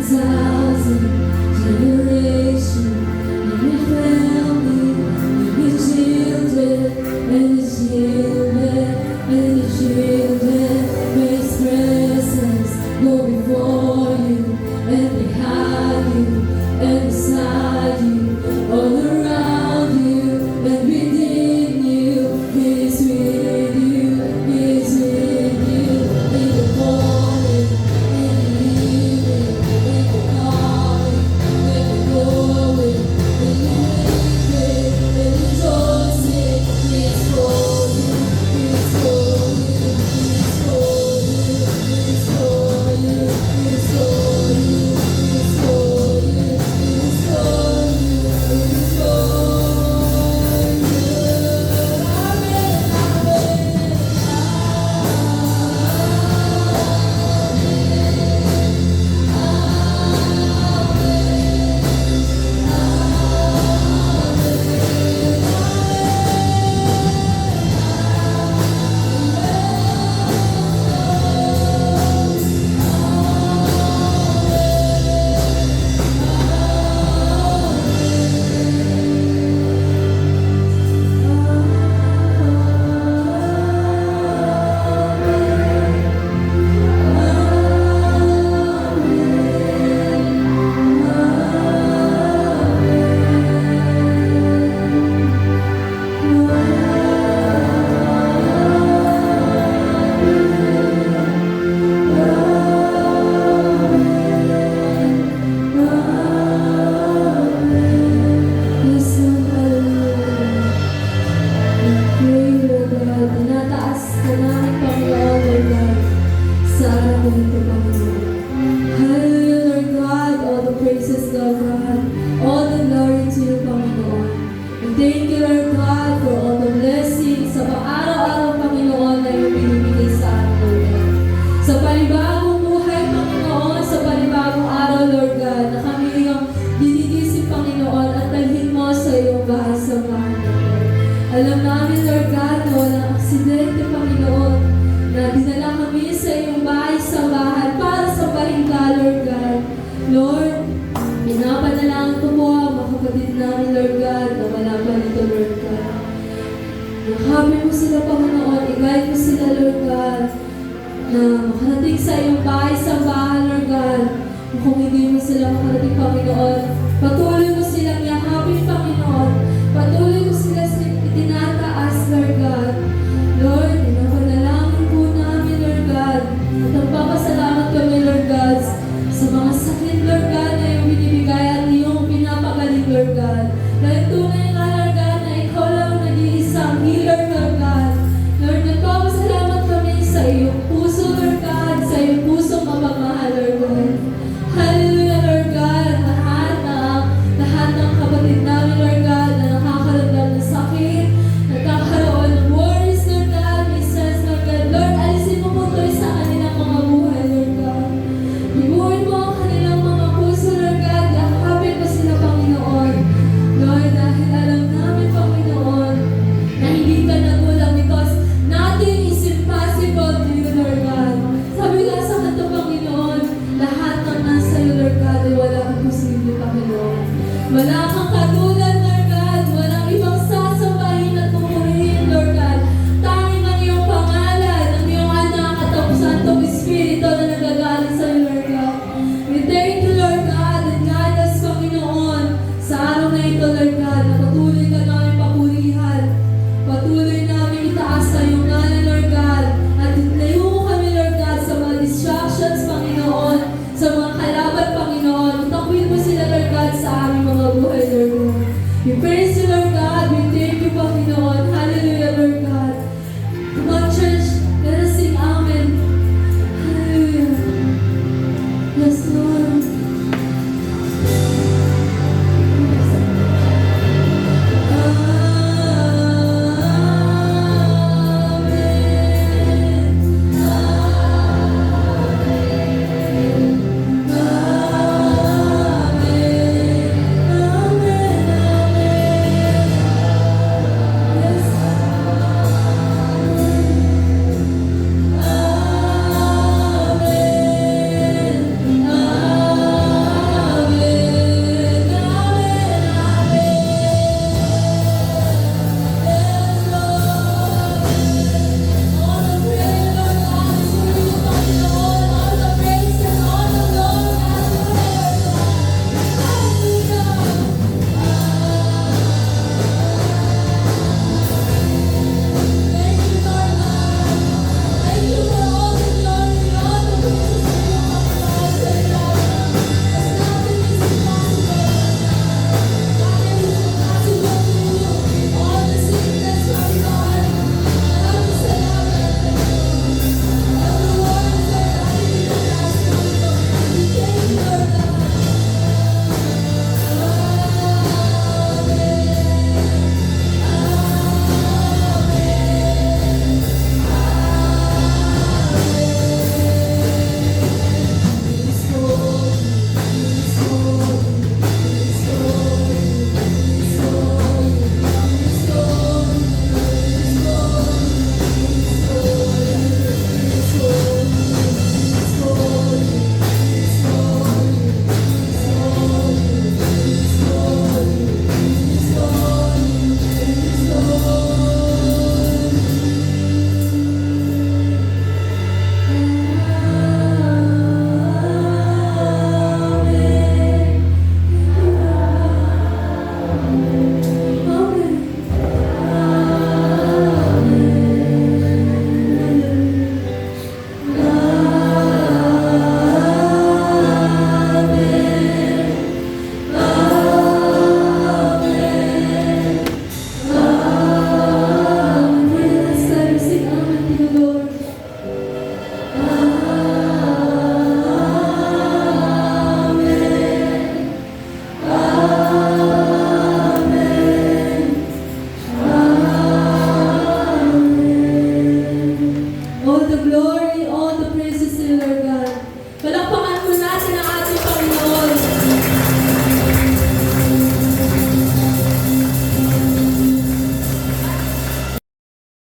thousand generations, and your family, and your children, and your children, and your children. May His presence go before you, and behind you, and beside you, all around you, and within you. He is with you, He is with you, in the morning, in the evening, in the calling, in the going, in the weeping, in the rejoicing. He is for you, He is for you, He is for you, He is for you, He is for you, He is for you, He is for you, He is for you. Tinataas ka namin, Panginoon, Lord God, sa araw na ito, Panginoon. Hallelujah, Lord God, all the praises, Lord God, all the glory to you, Panginoon. And thank you, Lord God, for all the blessings sa pang-araw-araw, Panginoon, na iyong binibigay sa amin, Lord God. Sa panibagong buhay, Panginoon, sa panibagong araw, Lord God, na kami iyong dinigisip, Panginoon, at dalhin mo sa iyong bahas-samahan, Lord God. Alam namin, Lord God, na walang aksidente, Panginoon, na dinala kami sa iyong bahay-sambahan para sambahin ka, Lord God. Lord, pinapanalangin ko po ang mga kapatid namin, Lord God, na wala pa nito, Lord God. Nakapin mo sila, Panginoon, i-guide mo sila, Lord God, na makarating sa iyong bahay-sambahan, Lord God. Kung hindi mo sila makarating, Panginoon, patuloy mo silang yakapin, Panginoon. Patuloy mo sila itinataas, Lord God. Lord, pinapanalangin po namin, Lord God. At nagpapasalamat kami, Lord God, sa mga sakit, Lord God, na iyong binibigay at iyong pinapagaling, Lord God. Dahil tunay nga, Lord God, na ikaw lang nag-iisang healer, Lord God. Lord, nagpapasalamat kami sa iyong puso, Lord God, sa iyong pusong mapagmahal, Lord God. Hallelujah, Lord God. Lahat ng kapatid namin, Lord God, na nakakaramdam ng sakit, nagkakaroon ng worries, Lord God, may stress, Lord God. Lord, alisin mo po ito sa kanilang mga buhay, Lord God. Ibuhin mo ang kanilang mga puso, Lord God. Yakapin mo sila, Panginoon. Lord, dahil alam namin, Panginoon, na hindi ka nagulang because nothing is impossible to you, Lord God. Sabi nga sa kanto, Panginoon, lahat ng nasa iyo, Lord God, ay wala ang posible, Panginoon. Wala